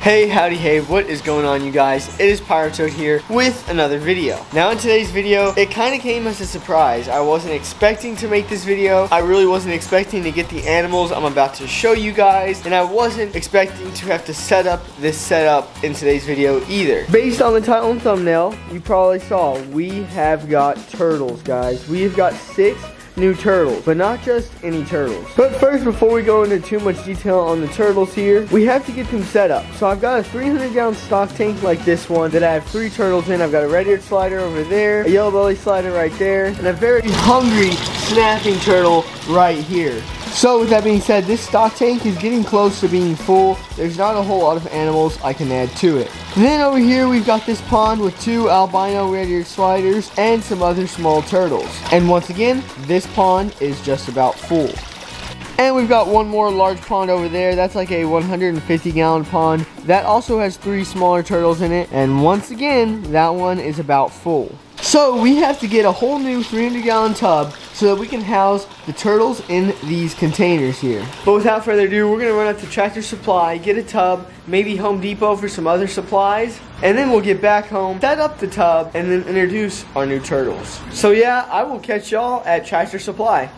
Hey, howdy, hey, what is going on, you guys? It is Pyrotoad here with another video. Now in today's video, it kind of came as a surprise. I wasn't expecting to make this video. I really wasn't expecting to get the animals I'm about to show you guys, and I wasn't expecting to have to set up this setup in today's video either. Based on the title and thumbnail, you probably saw we have got turtles, guys. We have got 6 new turtles, but not just any turtles. But first, before we go into too much detail on the turtles here, we have to get them set up. So I've got a 300-gallon stock tank like this one that I have 3 turtles in. I've got a red-eared slider over there, a yellow belly slider right there, and a very hungry snapping turtle right here. So with that being said, this stock tank is getting close to being full. There's not a whole lot of animals I can add to it. Then over here we've got this pond with 2 albino red-eared sliders and some other small turtles. And once again, this pond is just about full. And we've got one more large pond over there. That's like a 150-gallon pond. That also has 3 smaller turtles in it. And once again, that one is about full. So we have to get a whole new 300-gallon tub so that we can house the turtles in these containers here. But without further ado, we're gonna run up to Tractor Supply, get a tub, maybe Home Depot for some other supplies, and then we'll get back home, set up the tub, and then introduce our new turtles. So yeah, I will catch y'all at Tractor Supply.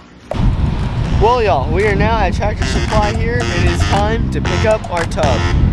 Well, y'all, we are now at Tractor Supply here, and it is time to pick up our tub.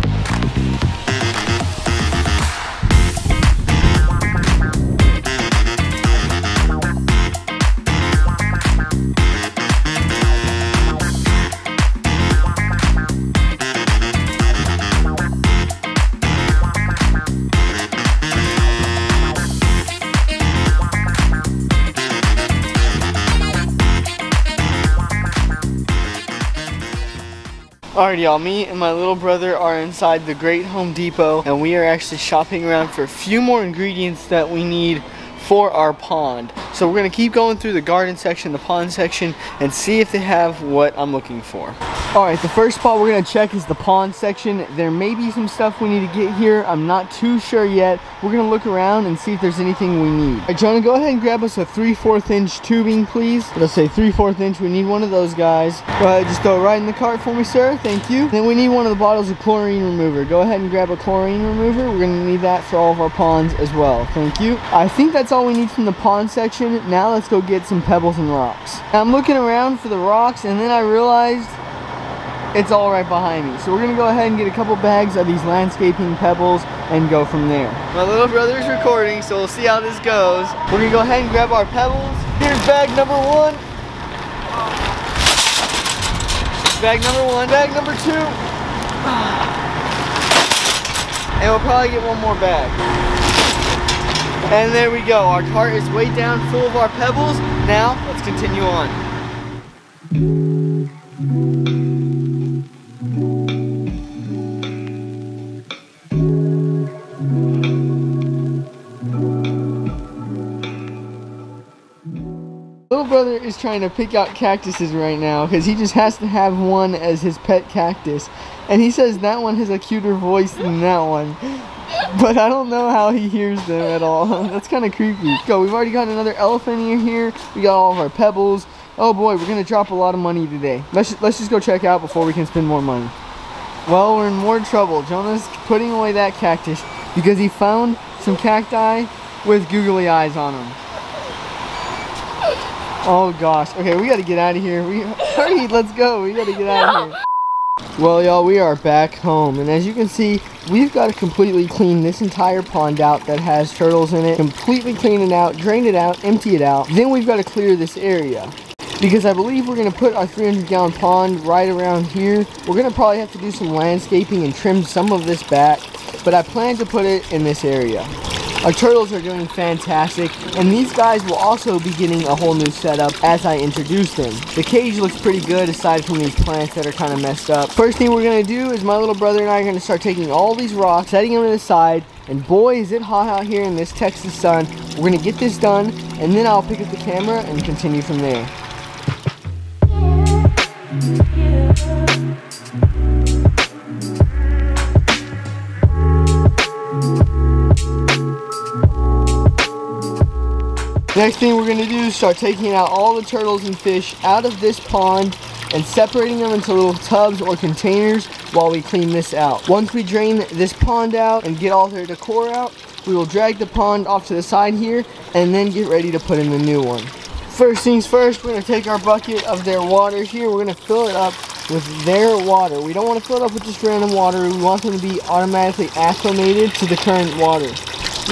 Alright, y'all, me and my little brother are inside the great Home Depot, and we are actually shopping around for a few more ingredients that we need for our pond. So we're going to keep going through the garden section, the pond section, and see if they have what I'm looking for. Alright, the first spot we're going to check is the pond section. There may be some stuff we need to get here. I'm not too sure yet. We're going to look around and see if there's anything we need. Alright, Jonah, go ahead and grab us a 3/4 inch tubing, please. Let's say 3/4 inch. We need one of those guys. Go ahead, just throw it right in the cart for me, sir. Thank you. Then we need one of the bottles of chlorine remover. Go ahead and grab a chlorine remover. We're going to need that for all of our ponds as well. Thank you. I think that's all we need from the pond section. Now let's go get some pebbles and rocks. Now, I'm looking around for the rocks, and then I realized it's all right behind me. So we're gonna go ahead and get a couple bags of these landscaping pebbles and go from there. My little brother's recording, so we'll see how this goes. We're gonna go ahead and grab our pebbles. Here's bag number 1. Bag number 1. Bag number 2. And we'll probably get one more bag. And there we go. Our cart is way down full of our pebbles. Now, let's continue on. Little brother is trying to pick out cactuses right now because he just has to have one as his pet cactus. And he says that one has a cuter voice than that one. But I don't know how he hears them at all. That's kind of creepy. Go, we've already got another elephant in here. We got all of our pebbles. Oh boy, we're gonna drop a lot of money today. Let's just go check out before we can spend more money. Well, we're in more trouble. Jonah's putting away that cactus because he found some cacti with googly eyes on them. Oh gosh. Okay, we gotta get out of here. Hurry, let's go. We gotta get out of here. Well, y'all, we are back home, and as you can see, we've got to completely clean this entire pond out that has turtles in it. Completely clean it out, drain it out, empty it out. Then we've got to clear this area, because I believe we're going to put our 300-gallon pond right around here. We're going to probably have to do some landscaping and trim some of this back, but I plan to put it in this area. Our turtles are doing fantastic, and these guys will also be getting a whole new setup as I introduce them. The cage looks pretty good aside from these plants that are kind of messed up. First thing we're going to do is my little brother and I are going to start taking all these rocks, setting them to the side, and boy is it hot out here in this Texas sun. We're going to get this done, and then I'll pick up the camera and continue from there. Next thing we're going to do is start taking out all the turtles and fish out of this pond and separating them into little tubs or containers while we clean this out. Once we drain this pond out and get all their decor out, we will drag the pond off to the side here and then get ready to put in the new one. First things first, we're going to take our bucket of their water here. We're going to fill it up with their water. We don't want to fill it up with just random water. We want them to be automatically acclimated to the current water.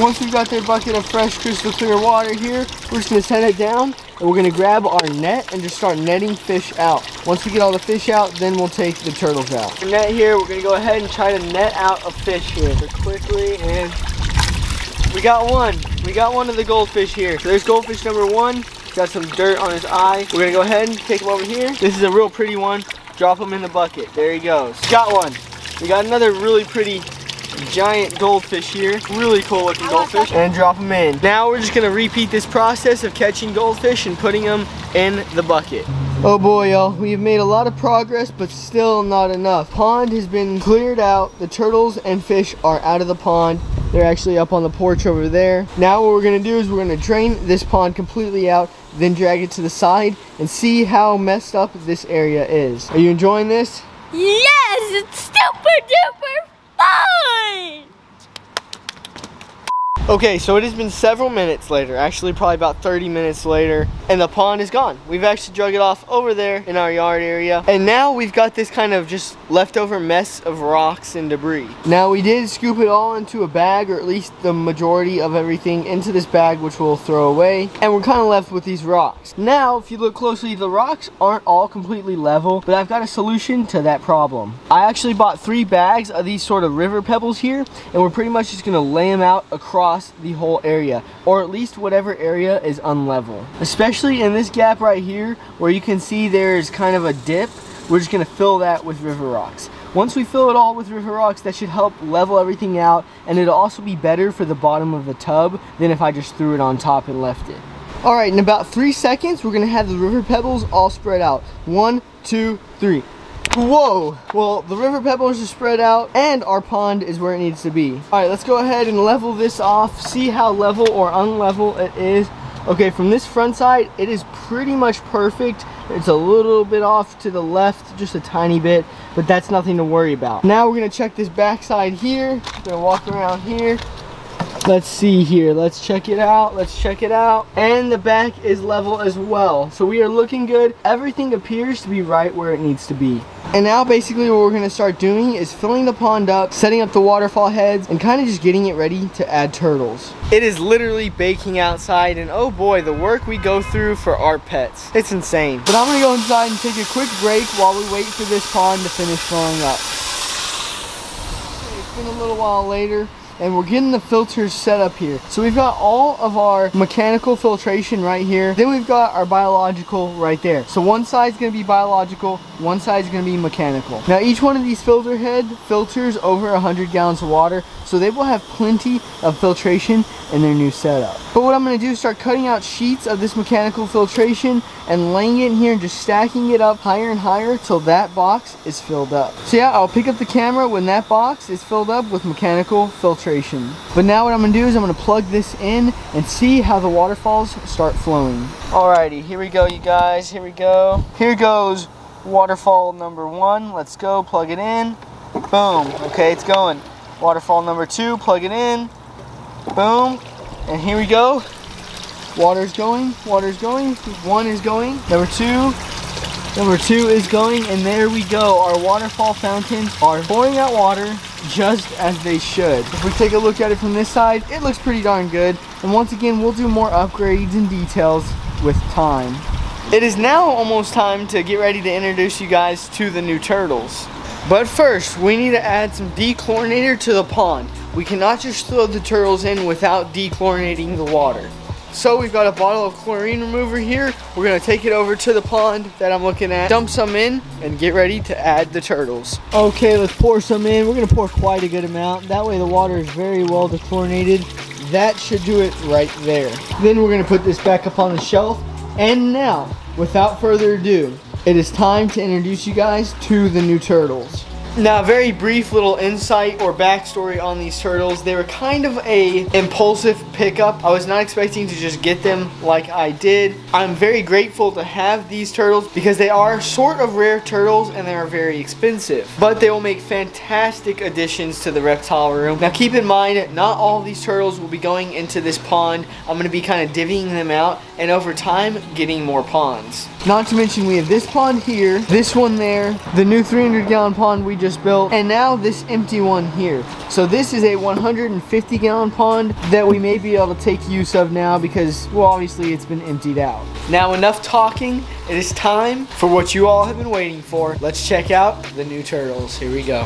Once we've got their bucket of fresh, crystal clear water here, we're just going to set it down and we're going to grab our net and just start netting fish out. Once we get all the fish out, then we'll take the turtles out. The net here, we're going to go ahead and try to net out a fish here. So quickly, and we got one. We got one of the goldfish here. So there's goldfish number one. Got some dirt on his eye. We're gonna go ahead and take him over here. This is a real pretty one. Drop him in the bucket. There he goes. Got one. We got another really pretty giant goldfish here. Really cool looking goldfish. And drop him in. Now we're just gonna repeat this process of catching goldfish and putting them in the bucket. Oh boy, y'all, we've made a lot of progress, but still not enough. Pond has been cleared out. The turtles and fish are out of the pond. They're actually up on the porch over there. Now what we're gonna do is we're gonna drain this pond completely out, then drag it to the side and see how messed up this area is. Are you enjoying this? Yes, it's super duper fun! Okay, so it has been several minutes later, actually probably about 30 minutes later, and the pond is gone. We've actually drug it off over there in our yard area, and now we've got this kind of just leftover mess of rocks and debris. Now we did scoop it all into a bag, or at least the majority of everything into this bag, which we'll throw away, and we're kind of left with these rocks. Now, if you look closely, the rocks aren't all completely level, but I've got a solution to that problem. I actually bought 3 bags of these sort of river pebbles here, and we're pretty much just gonna lay them out across the whole area, or at least whatever area is unlevel. Especially in this gap right here where you can see there's kind of a dip, we're just going to fill that with river rocks. Once we fill it all with river rocks, that should help level everything out, and it'll also be better for the bottom of the tub than if I just threw it on top and left it. Alright, in about 3 seconds we're going to have the river pebbles all spread out. 1, 2, 3. Whoa! Well, the river pebbles are spread out and our pond is where it needs to be. Alright, let's go ahead and level this off, see how level or unlevel it is. Okay, from this front side, it is pretty much perfect. It's a little bit off to the left, just a tiny bit, but that's nothing to worry about. Now we're gonna check this back side here. We're gonna walk around here. Let's see here, let's check it out, and the back is level as well, so we are looking good. Everything appears to be right where it needs to be. And now basically what we're going to start doing is filling the pond up, setting up the waterfall heads, and kind of just getting it ready to add turtles. It is literally baking outside, and oh boy, the work we go through for our pets. It's insane. But I'm going to go inside and take a quick break while we wait for this pond to finish filling up. Okay, it's been a little while later, and we're getting the filters set up here. So we've got all of our mechanical filtration right here. Then we've got our biological right there. So one side's gonna be biological, one side's gonna be mechanical. Now each one of these filter head filters over 100 gallons of water, so they will have plenty of filtration in their new setup. But what I'm gonna do is start cutting out sheets of this mechanical filtration and laying it in here and just stacking it up higher and higher till that box is filled up. So yeah, I'll pick up the camera when that box is filled up with mechanical filtration. But now what I'm gonna do is I'm gonna plug this in and see how the waterfalls start flowing. Alrighty, here we go, you guys, here we go. Here goes waterfall number 1. Let's go, plug it in. Boom, okay, it's going. Waterfall number 2, plug it in. Boom, and here we go. Water's going, 1 is going, number 2 is going, and there we go. Our waterfall fountains are pouring out water just as they should. If we take a look at it from this side, it looks pretty darn good. And once again, we'll do more upgrades and details with time. It is now almost time to get ready to introduce you guys to the new turtles. But first, we need to add some dechlorinator to the pond. We cannot just throw the turtles in without dechlorinating the water. So we've got a bottle of chlorine remover here. We're gonna take it over to the pond that I'm looking at, dump some in, and get ready to add the turtles. Okay, let's pour some in. We're gonna pour quite a good amount. That way the water is very well dechlorinated. That should do it right there. Then we're gonna put this back up on the shelf. And now, without further ado, it is time to introduce you guys to the new turtles. Now, a very brief little insight or backstory on these turtles. They were kind of a impulsive pickup. I was not expecting to just get them like I did. I'm very grateful to have these turtles because they are sort of rare turtles and they are very expensive. But they will make fantastic additions to the reptile room. Now, keep in mind, not all of these turtles will be going into this pond. I'm going to be kind of divvying them out and over time getting more ponds. Not to mention we have this pond here, this one there, the new 300-gallon pond we just built, and now this empty one here. So this is a 150-gallon pond that we may be able to take use of now because, well, obviously it's been emptied out. Now, enough talking. It is time for what you all have been waiting for. Let's check out the new turtles. Here we go.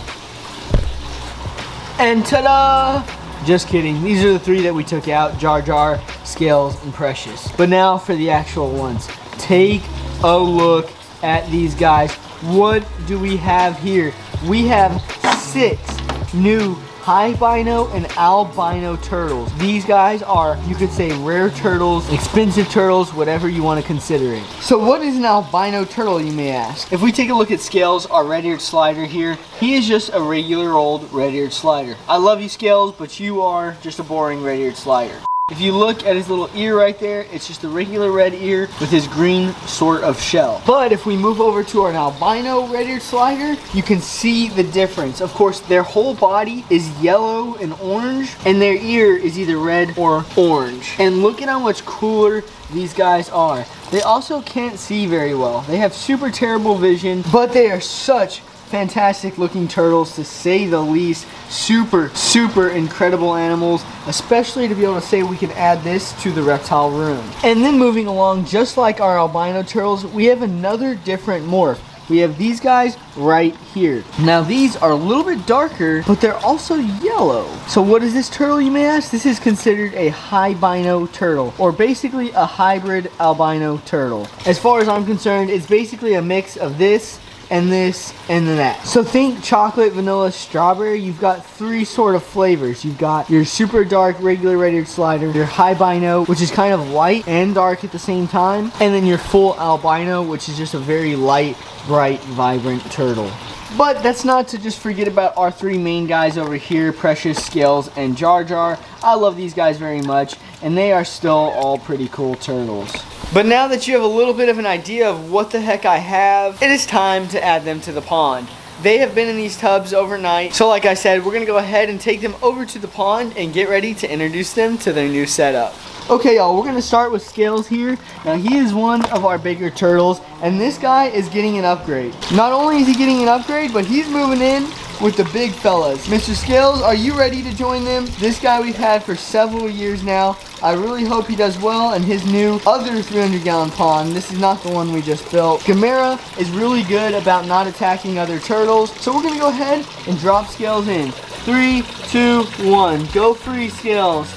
And ta-da! Just kidding. These are the three that we took out: Jar Jar, Scales, and Precious. But now for the actual ones. Take a look at these guys. What do we have here? We have 6 new albino and albino turtles. These guys are, you could say, rare turtles, expensive turtles, whatever you want to consider it. So what is an albino turtle, you may ask? If we take a look at Scales, our red-eared slider here, he is just a regular old red-eared slider. I love you, Scales, but you are just a boring red-eared slider. If you look at his little ear right there, it's just a regular red ear with his green sort of shell. But if we move over to an albino red-eared slider, you can see the difference. Of course, their whole body is yellow and orange, and their ear is either red or orange. And look at how much cooler these guys are. They also can't see very well. They have super terrible vision, but they are such fantastic looking turtles, to say the least. Super incredible animals, especially to be able to say we can add this to the reptile room. And then moving along, just like our albino turtles, we have another different morph. We have these guys right here. Now these are a little bit darker, but they're also yellow. So what is this turtle, you may ask? This is considered a albino turtle, or basically a hybrid albino turtle. As far as I'm concerned, it's basically a mix of this and this and then that. So think chocolate, vanilla, strawberry. You've got 3 sort of flavors. You've got your super dark regular red-eared slider, your albino, which is kind of light and dark at the same time, and then your full albino, which is just a very light, bright, vibrant turtle. But that's not to just forget about our 3 main guys over here: Precious, Scales, and Jar Jar. I love these guys very much, and they are still all pretty cool turtles. But now that you have a little bit of an idea of what the heck I have, it is time to add them to the pond. They have been in these tubs overnight, so like I said, we're going to go ahead and take them over to the pond and get ready to introduce them to their new setup. Okay, y'all, we're going to start with Scales here. Now, he is one of our bigger turtles, and this guy is getting an upgrade. Not only is he getting an upgrade, but he's moving in with the big fellas. Mr. Scales, are you ready to join them? This guy we've had for several years now. I really hope he does well in his new other 300-gallon pond. This is not the one we just built. Gamera is really good about not attacking other turtles, so we're going to go ahead and drop Scales in. 3, 2, 1. Go free, Scales.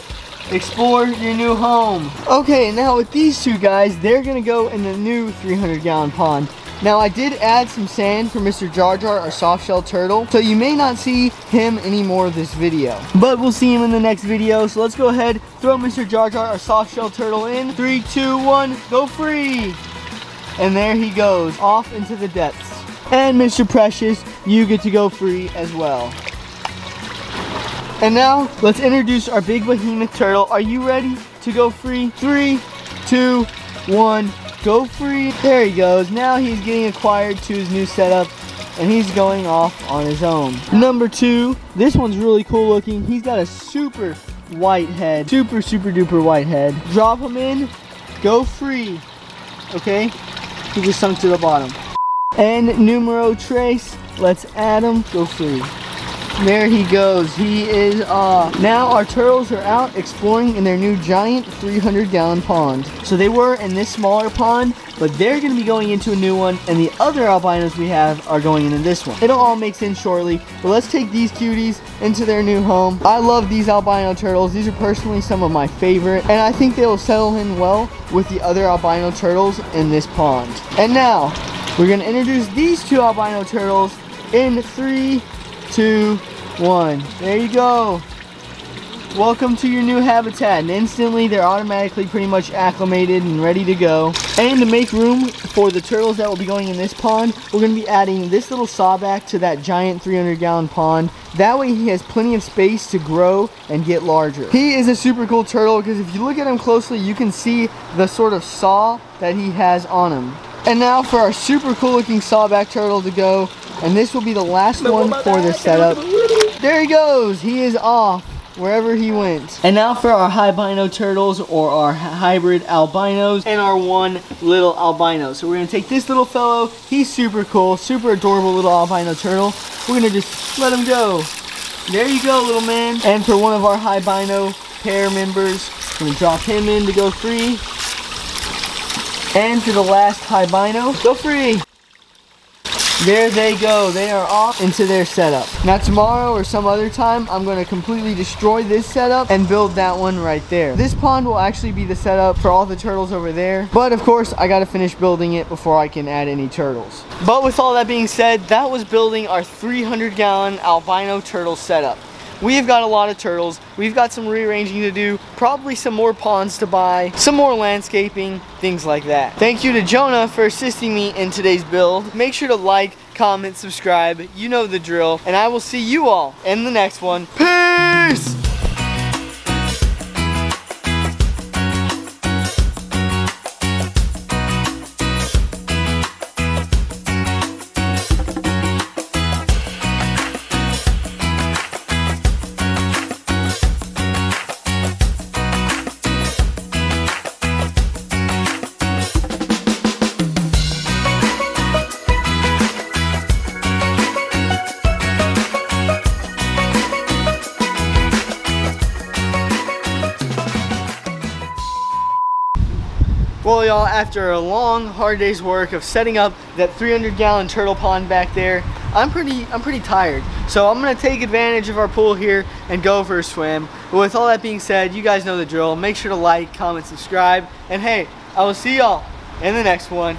Explore your new home. Okay, now with these 2 guys, they're going to go in the new 300-gallon pond. Now, I did add some sand for Mr. Jar Jar, our soft-shell turtle, so you may not see him anymore this video. But we'll see him in the next video, so let's go ahead, throw Mr. Jar Jar, our soft-shell turtle in. 3, 2, 1, go free! And there he goes, off into the depths. And Mr. Precious, you get to go free as well. And now, let's introduce our big behemoth turtle. Are you ready to go free? 3, 2, 1, go free. There he goes. Now he's getting acquired to his new setup, and he's going off on his own. Number 2, this one's really cool looking. He's got a super white head. Super duper white head. Drop him in, go free. Okay, he just sunk to the bottom. And numero tres, let's add him, go free. There he goes. He is off. Now our turtles are out exploring in their new giant 300-gallon pond. So they were in this smaller pond, but they're going to be going into a new one, and the other albinos we have are going into this one. It'll all make sense shortly, but let's take these cuties into their new home. I love these albino turtles. These are personally some of my favorite, and I think they will settle in well with the other albino turtles in this pond. And now, we're going to introduce these 2 albino turtles in 3, 2, 1. There you go. welcome to your new habitat. And instantly they're automatically pretty much acclimated and ready to go. And to make room for the turtles that will be going in this pond, we're going to be adding this little sawback to that giant 300-gallon pond. That way he has plenty of space to grow and get larger. He is a super cool turtle because if you look at him closely, you can see the sort of saw that he has on him. And now for our super cool looking sawback turtle to go. And this will be the last one for this setup. There he goes. He is off wherever he went. And now for our albino turtles, or our hybrid albinos, and our one little albino. So we're gonna take this little fellow. He's super cool, super adorable little albino turtle. We're gonna just let him go. There you go, little man. And for one of our albino pair members, we're gonna drop him in to go free. And for the last albino, go free. There they go. They are off into their setup. Now tomorrow or some other time, I'm going to completely destroy this setup and build that one right there. This pond will actually be the setup for all the turtles over there. But of course, I got to finish building it before I can add any turtles. But with all that being said, that was building our 300-gallon albino turtle setup. We've got a lot of turtles. We've got some rearranging to do, probably some more ponds to buy, some more landscaping, things like that. Thank you to Jonah for assisting me in today's build. Make sure to like, comment, subscribe. You know the drill. And I will see you all in the next one. Peace! Well, y'all, after a long, hard day's work of setting up that 300-gallon turtle pond back there, I'm pretty tired. So I'm gonna take advantage of our pool here and go for a swim. But with all that being said, you guys know the drill. Make sure to like, comment, subscribe, and hey, I will see y'all in the next one.